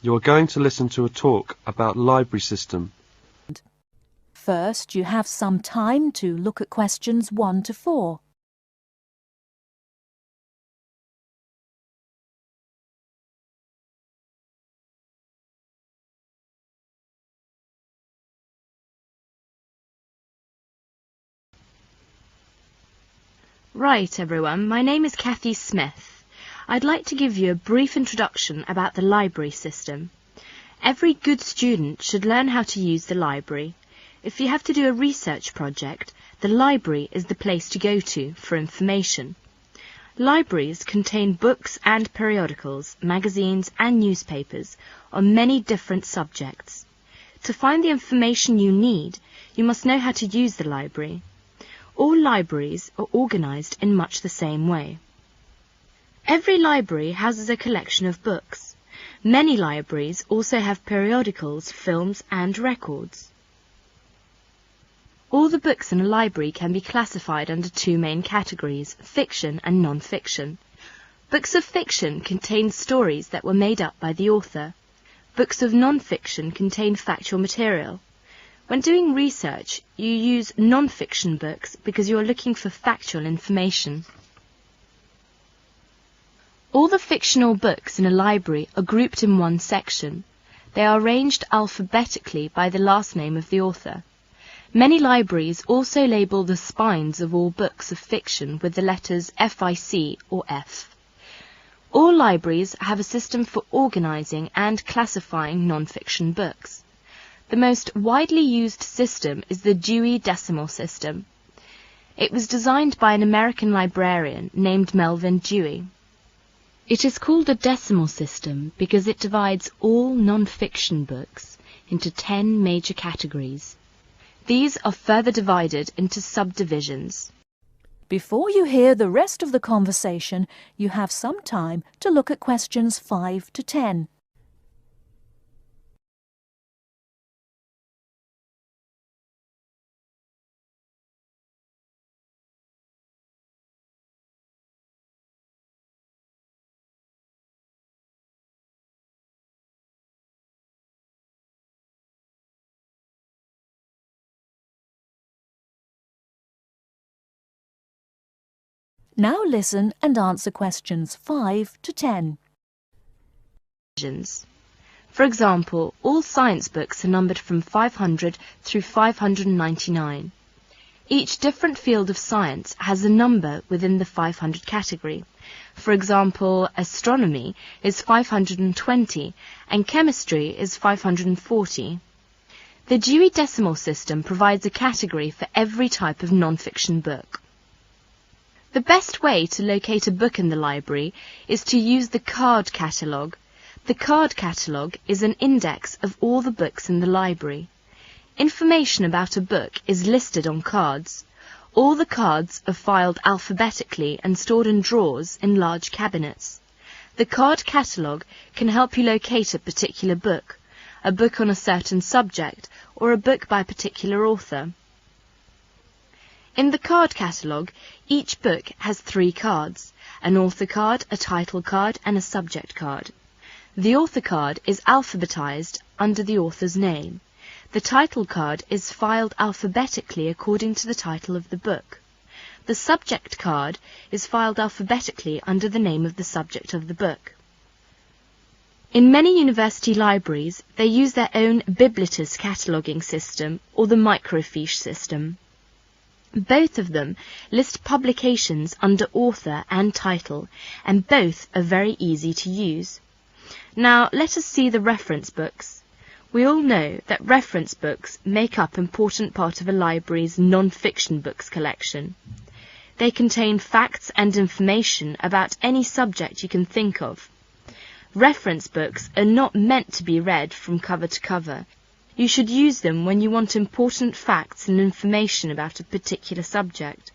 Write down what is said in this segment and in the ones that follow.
You are going to listen to a talk about library system. First, you have some time to look at questions 1 to 4. Right, everyone, my name is Kathy Smith. I'd like to give you a brief introduction about the library system. Every good student should learn how to use the library. If you have to do a research project, the library is the place to go to for information. Libraries contain books and periodicals, magazines and newspapers on many different subjects. To find the information you need, you must know how to use the library. All libraries are organised in much the same way. Every library houses a collection of books. Many libraries also have periodicals, films and records. All the books in a library can be classified under 2 main categories, fiction and non-fiction. Books of fiction contain stories that were made up by the author. Books of non-fiction contain factual material. When doing research, you use non-fiction books because you are looking for factual information. All the fictional books in a library are grouped in one section. They are arranged alphabetically by the last name of the author. Many libraries also label the spines of all books of fiction with the letters FIC or F. All libraries have a system for organising and classifying non-fiction books. The most widely used system is the Dewey Decimal System. It was designed by an American librarian named Melvin Dewey. It is called a decimal system because it divides all non-fiction books into 10 major categories. These are further divided into subdivisions. Before you hear the rest of the conversation, you have some time to look at questions 5 to 10. Now listen and answer questions 5 to 10. For example, all science books are numbered from 500 through 599. Each different field of science has a number within the 500 category. For example, astronomy is 520 and chemistry is 540. The Dewey Decimal System provides a category for every type of non-fiction book. The best way to locate a book in the library is to use the card catalogue. The card catalogue is an index of all the books in the library. Information about a book is listed on cards. All the cards are filed alphabetically and stored in drawers in large cabinets. The card catalogue can help you locate a particular book, a book on a certain subject, or a book by a particular author. In the card catalogue, each book has 3 cards, an author card, a title card and a subject card. The author card is alphabetized under the author's name. The title card is filed alphabetically according to the title of the book. The subject card is filed alphabetically under the name of the subject of the book. In many university libraries, they use their own Biblitus cataloguing system or the microfiche system. Both of them list publications under author and title, and both are very easy to use. Now let us see the reference books. We all know that reference books make up an important part of a library's non-fiction books collection. They contain facts and information about any subject you can think of. Reference books are not meant to be read from cover to cover. You should use them when you want important facts and information about a particular subject.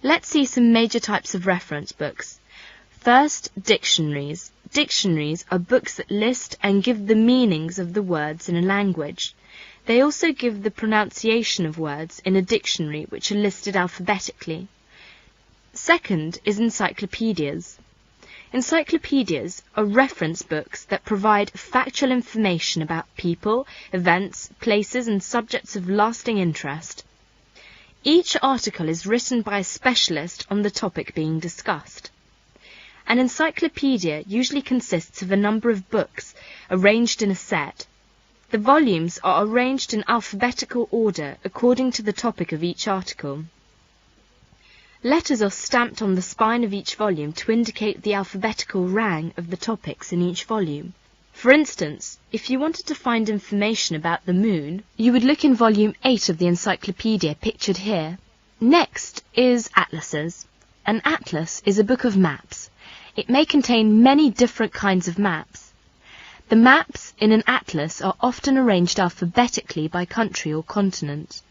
Let's see some major types of reference books. First, dictionaries. Dictionaries are books that list and give the meanings of the words in a language. They also give the pronunciation of words in a dictionary which are listed alphabetically. Second is encyclopedias. Encyclopedias are reference books that provide factual information about people, events, places, and subjects of lasting interest. Each article is written by a specialist on the topic being discussed. An encyclopedia usually consists of a number of books arranged in a set. The volumes are arranged in alphabetical order according to the topic of each article. Letters are stamped on the spine of each volume to indicate the alphabetical rang of the topics in each volume. For instance, if you wanted to find information about the moon, you would look in volume 8 of the encyclopedia pictured here. Next is atlases. An atlas is a book of maps. It may contain many different kinds of maps. The maps in an atlas are often arranged alphabetically by country or continent.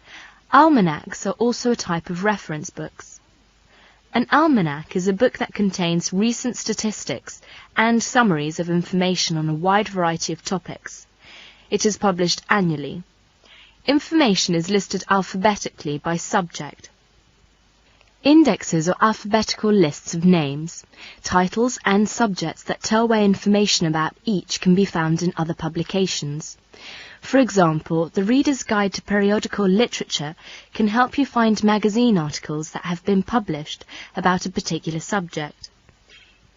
Almanacs are also a type of reference books. An almanac is a book that contains recent statistics and summaries of information on a wide variety of topics. It is published annually. Information is listed alphabetically by subject. Indexes are alphabetical lists of names, titles and subjects that tell where information about each can be found in other publications. For example, the Reader's Guide to Periodical Literature can help you find magazine articles that have been published about a particular subject.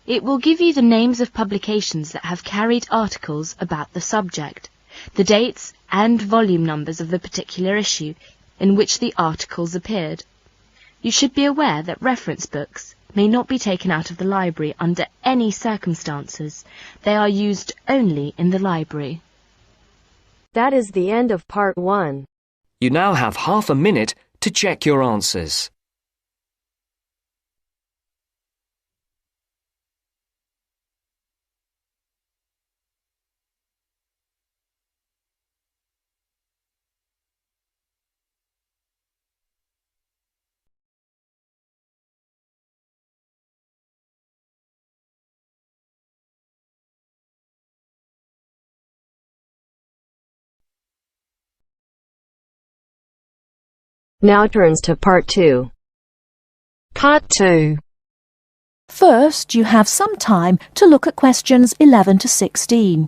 It will give you the names of publications that have carried articles about the subject, the dates and volume numbers of the particular issue in which the articles appeared. You should be aware that reference books may not be taken out of the library under any circumstances. They are used only in the library. That is the end of part 1. You now have half a minute to check your answers. Now turns to part 2. Part 2. First, you have some time to look at questions 11 to 16.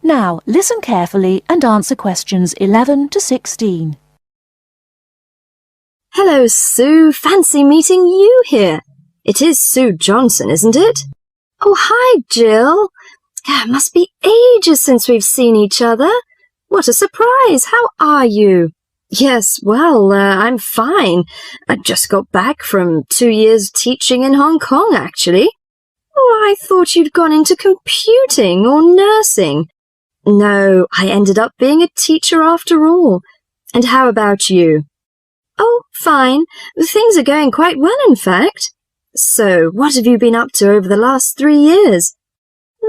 Now, listen carefully and answer questions 11 to 16. Hello, Sue. Fancy meeting you here. It is Sue Johnson, isn't it? Oh, hi, Jill. Must be ages since we've seen each other. What a surprise. How are you? Yes, well, I'm fine. I just got back from 2 years teaching in Hong Kong, actually. Oh, I thought you'd gone into computing or nursing. No, I ended up being a teacher after all. And how about you? Oh, fine. Things are going quite well, in fact. So, what have you been up to over the last 3 years?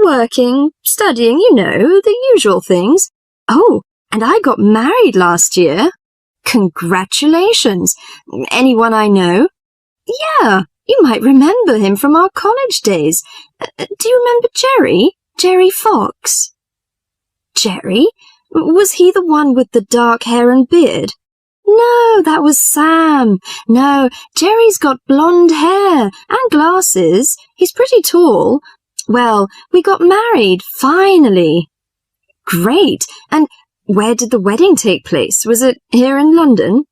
Working, studying, you know, the usual things. Oh, and I got married last year. Congratulations. Anyone I know? Yeah, you might remember him from our college days. Do you remember Jerry? Jerry Fox? Jerry? Was he the one with the dark hair and beard? No, that was Sam. No, Jerry's got blonde hair and glasses. He's pretty tall. Well, we got married, finally. Great. And where did the wedding take place? Was it here in London?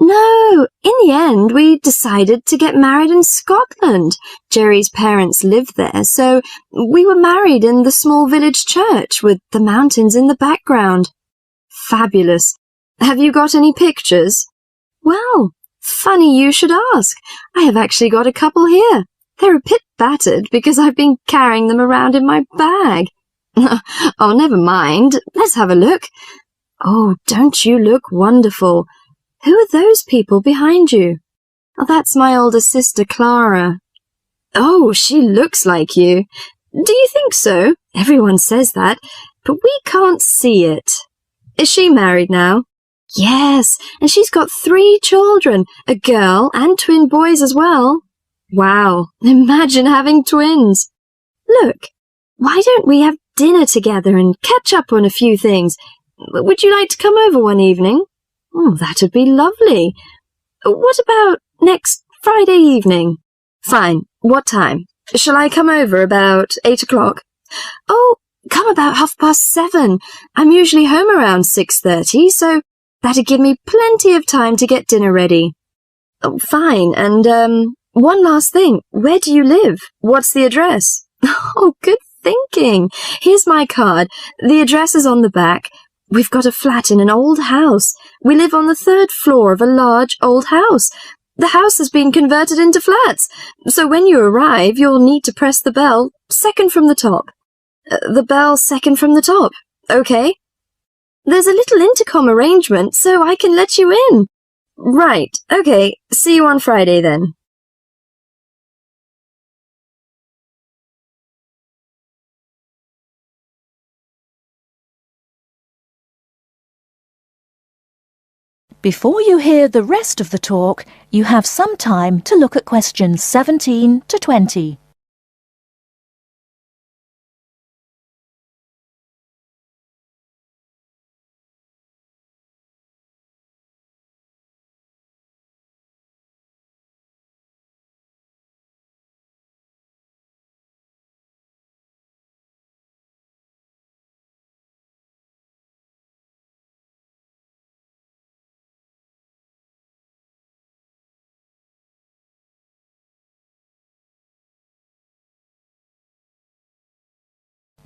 No, in the end, we decided to get married in Scotland. Jerry's parents lived there, so we were married in the small village church with the mountains in the background. Fabulous. Have you got any pictures? Well, funny you should ask. I have actually got a couple here. They're a bit battered because I've been carrying them around in my bag. Oh, never mind. Let's have a look. Oh, don't you look wonderful? Who are those people behind you? Oh, that's my older sister, Clara. Oh, she looks like you. Do you think so? Everyone says that, but we can't see it. Is she married now? Yes, and she's got 3 children, a girl and twin boys as well. Wow, imagine having twins. Look, why don't we have dinner together and catch up on a few things? Would you like to come over one evening? That'd be lovely. What about next Friday evening? Fine. What time? Shall I come over about 8 o'clock? Oh, come about 7:30. I'm usually home around 6:30, so that'd give me plenty of time to get dinner ready. Oh, fine. And, one last thing. Where do you live? What's the address? Oh, good thinking. Here's my card. The address is on the back. We've got a flat in an old house. We live on the 3rd floor of a large old house. The house has been converted into flats, so when you arrive, you'll need to press the bell second from the top. The bell second from the top. Okay? There's a little intercom arrangement, so I can let you in. Right. Okay. See you on Friday, then. Before you hear the rest of the talk, you have some time to look at questions 17 to 20.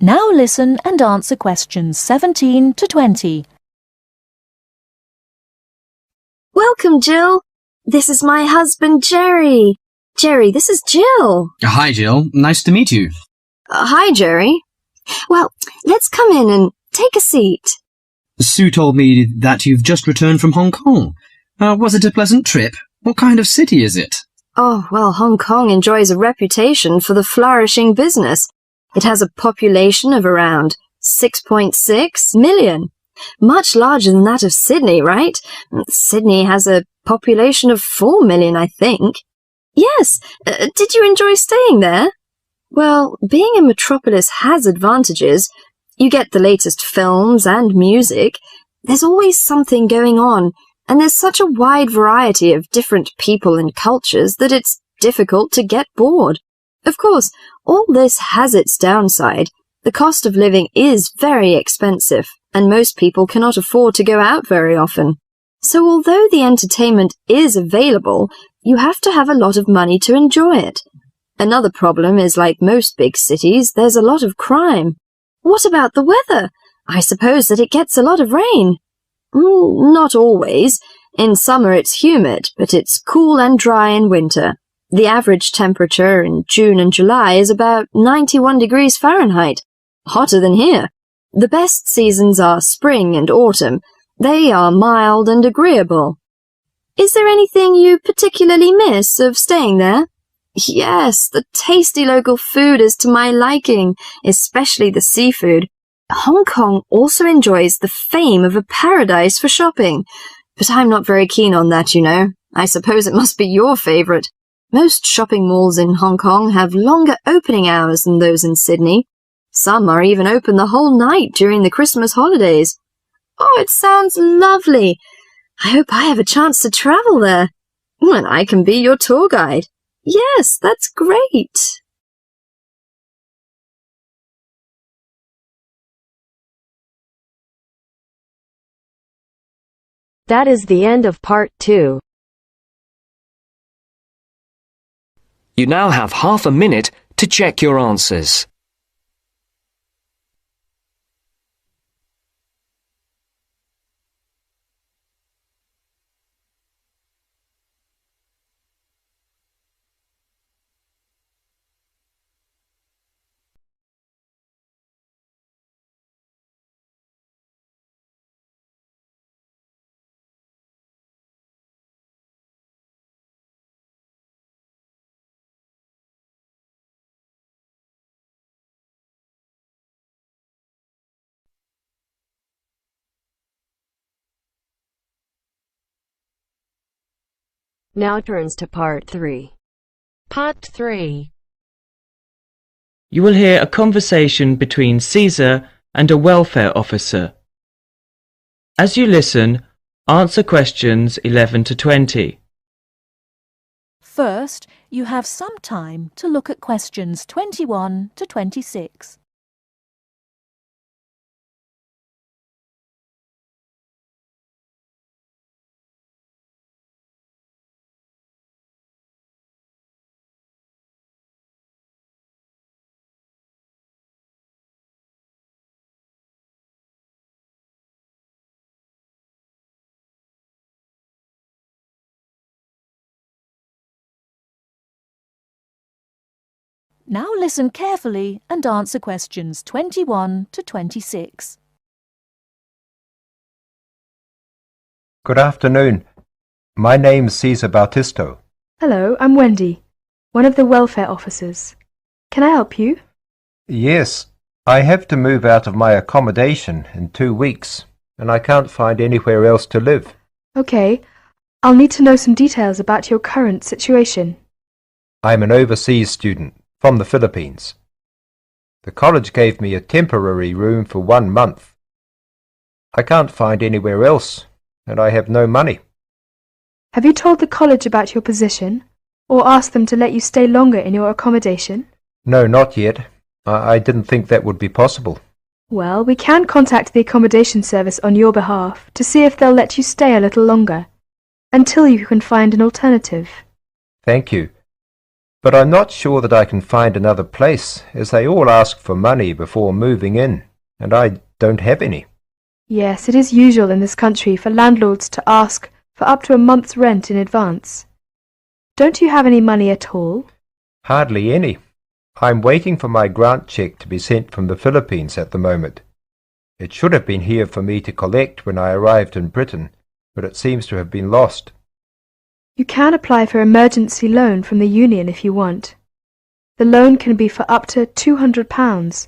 Now listen and answer questions 17 to 20. Welcome, Jill. This is my husband, Jerry. Jerry, this is Jill. Hi, Jill. Nice to meet you. Hi, Jerry. Well, let's come in and take a seat. Sue told me that you've just returned from Hong Kong. Was it a pleasant trip? What kind of city is it? Oh, well, Hong Kong enjoys a reputation for the flourishing business. It has a population of around 6.6 million. Much larger than that of Sydney, right? Sydney has a population of 4 million, I think. Yes. Did you enjoy staying there? Well, being a metropolis has advantages. You get the latest films and music. There's always something going on, and there's such a wide variety of different people and cultures that it's difficult to get bored. Of course, all this has its downside. The cost of living is very expensive, and most people cannot afford to go out very often. So although the entertainment is available, you have to have a lot of money to enjoy it. Another problem is, like most big cities, there's a lot of crime. What about the weather? I suppose that it gets a lot of rain. Not always. In summer it's humid, but it's cool and dry in winter. The average temperature in June and July is about 91 degrees Fahrenheit. Hotter than here. The best seasons are spring and autumn. They are mild and agreeable. Is there anything you particularly miss of staying there? Yes, the tasty local food is to my liking, especially the seafood. Hong Kong also enjoys the fame of a paradise for shopping. But I'm not very keen on that, you know. I suppose it must be your favourite. Most shopping malls in Hong Kong have longer opening hours than those in Sydney. Some are even open the whole night during the Christmas holidays. Oh, it sounds lovely. I hope I have a chance to travel there. And I can be your tour guide. Yes, that's great. That is the end of part 2. You now have half a minute to check your answers. Now turns to part 3. Part 3. You will hear a conversation between Caesar and a welfare officer. As you listen, answer questions 11 to 20. First, you have some time to look at questions 21 to 26. Now listen carefully and answer questions 21 to 26. Good afternoon. My name's Cesar Bautisto. Hello, I'm Wendy, one of the welfare officers. Can I help you? Yes, I have to move out of my accommodation in 2 weeks, and I can't find anywhere else to live. Okay, I'll need to know some details about your current situation. I'm an overseas student from the Philippines. The college gave me a temporary room for 1 month. I can't find anywhere else, and I have no money. Have you told the college about your position, or asked them to let you stay longer in your accommodation? No, not yet. I didn't think that would be possible. Well, we can contact the accommodation service on your behalf to see if they'll let you stay a little longer, until you can find an alternative. Thank you. But I'm not sure that I can find another place, as they all ask for money before moving in, and I don't have any. Yes, it is usual in this country for landlords to ask for up to a month's rent in advance. Don't you have any money at all? Hardly any. I'm waiting for my grant cheque to be sent from the Philippines at the moment. It should have been here for me to collect when I arrived in Britain, but it seems to have been lost. You can apply for emergency loan from the union if you want. The loan can be for up to £200,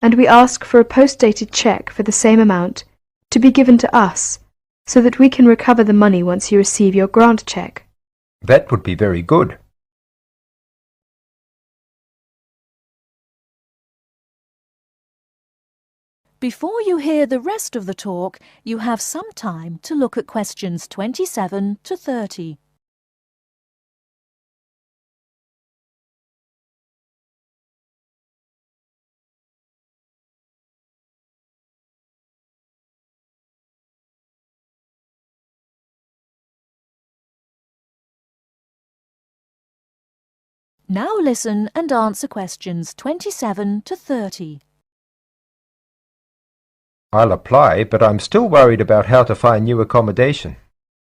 and we ask for a post-dated cheque for the same amount to be given to us, so that we can recover the money once you receive your grant cheque. That would be very good. Before you hear the rest of the talk, you have some time to look at questions 27 to 30. Now listen and answer questions 27 to 30. I'll apply, but I'm still worried about how to find new accommodation.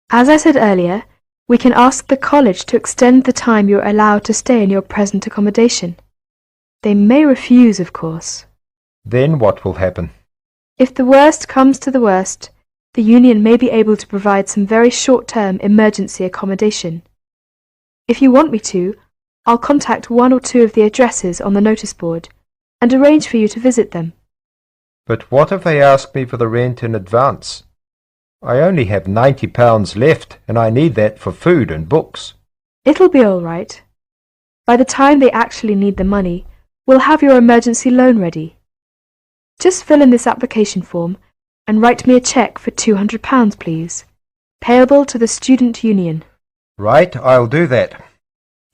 As I said earlier, we can ask the college to extend the time you're allowed to stay in your present accommodation. They may refuse, of course. Then what will happen? If the worst comes to the worst, the union may be able to provide some very short-term emergency accommodation. If you want me to, I'll contact 1 or 2 of the addresses on the notice board and arrange for you to visit them. But what if they ask me for the rent in advance? I only have £90 left, and I need that for food and books. It'll be all right. By the time they actually need the money, we'll have your emergency loan ready. Just fill in this application form and write me a cheque for £200, please, payable to the student union. Right, I'll do that.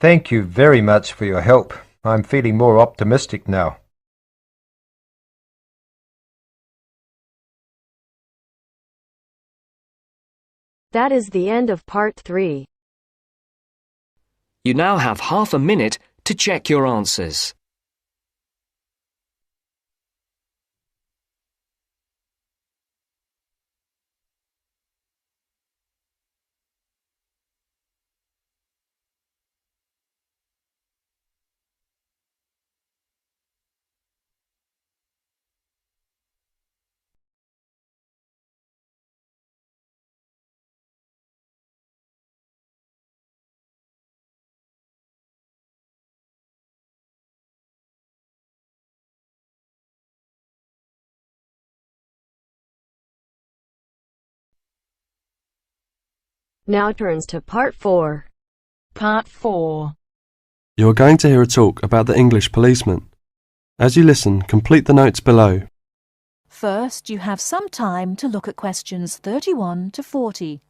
Thank you very much for your help. I'm feeling more optimistic now. That is the end of part 3. You now have half a minute to check your answers. Now turns to part 4. Part 4. You are going to hear a talk about the English policeman. As you listen, complete the notes below. First, you have some time to look at questions 31 to 40.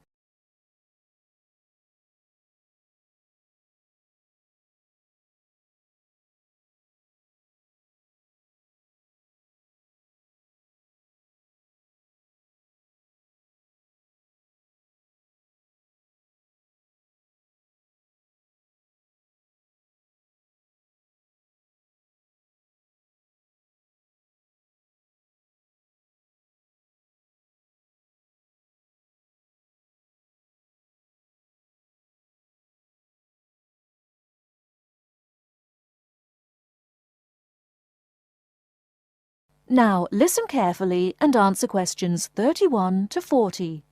Now, listen carefully and answer questions 31 to 40.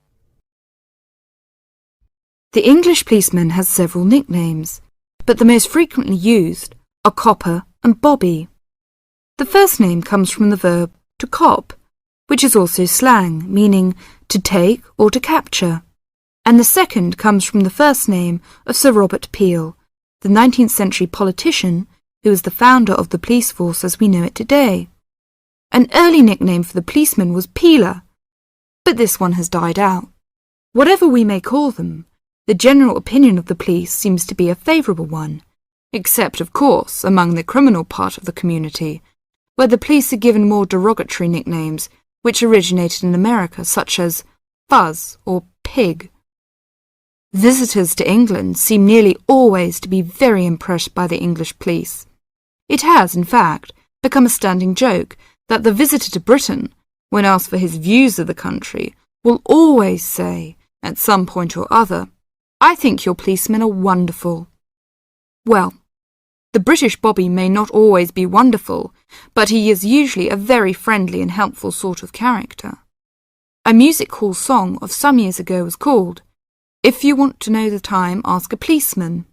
The English policeman has several nicknames, but the most frequently used are Copper and Bobby. The first name comes from the verb to cop, which is also slang, meaning to take or to capture, and the second comes from the first name of Sir Robert Peel, the 19th century politician who was the founder of the police force as we know it today. An early nickname for the policeman was Peeler, but this one has died out. Whatever we may call them, the general opinion of the police seems to be a favourable one, except, of course, among the criminal part of the community, where the police are given more derogatory nicknames which originated in America, such as Fuzz or Pig. Visitors to England seem nearly always to be very impressed by the English police. It has, in fact, become a standing joke that the visitor to Britain, when asked for his views of the country, will always say, at some point or other, "I think your policemen are wonderful." Well, the British Bobby may not always be wonderful, but he is usually a very friendly and helpful sort of character. A music hall song of some years ago was called, "If you want to know the time, ask a policeman."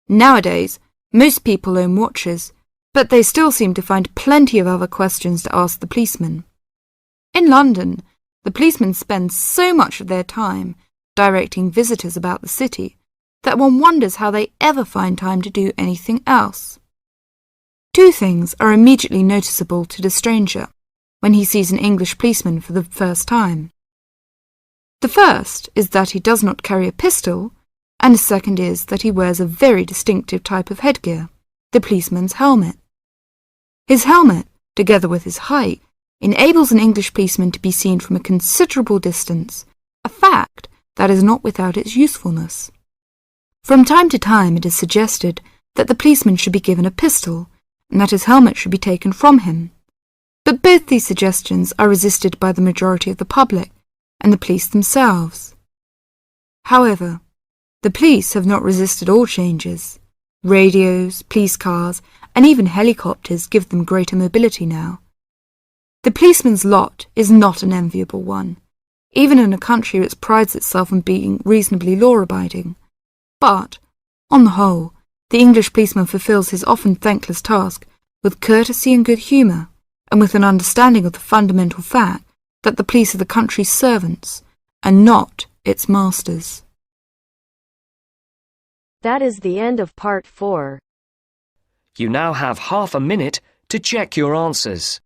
Nowadays, most people own watches, but they still seem to find plenty of other questions to ask the policeman. In London, the policemen spend so much of their time directing visitors about the city that one wonders how they ever find time to do anything else. Two things are immediately noticeable to the stranger when he sees an English policeman for the first time. The first is that he does not carry a pistol, and the second is that he wears a very distinctive type of headgear, the policeman's helmet. His helmet, together with his height, enables an English policeman to be seen from a considerable distance, a fact that is not without its usefulness. From time to time it is suggested that the policeman should be given a pistol, and that his helmet should be taken from him. But both these suggestions are resisted by the majority of the public and the police themselves. However, the police have not resisted all changes. Radios, police cars, and even helicopters give them greater mobility now. The policeman's lot is not an enviable one, even in a country which prides itself on being reasonably law-abiding. But, on the whole, the English policeman fulfills his often thankless task with courtesy and good humour, and with an understanding of the fundamental fact that the police are the country's servants, and not its masters. That is the end of part 4. You now have half a minute to check your answers.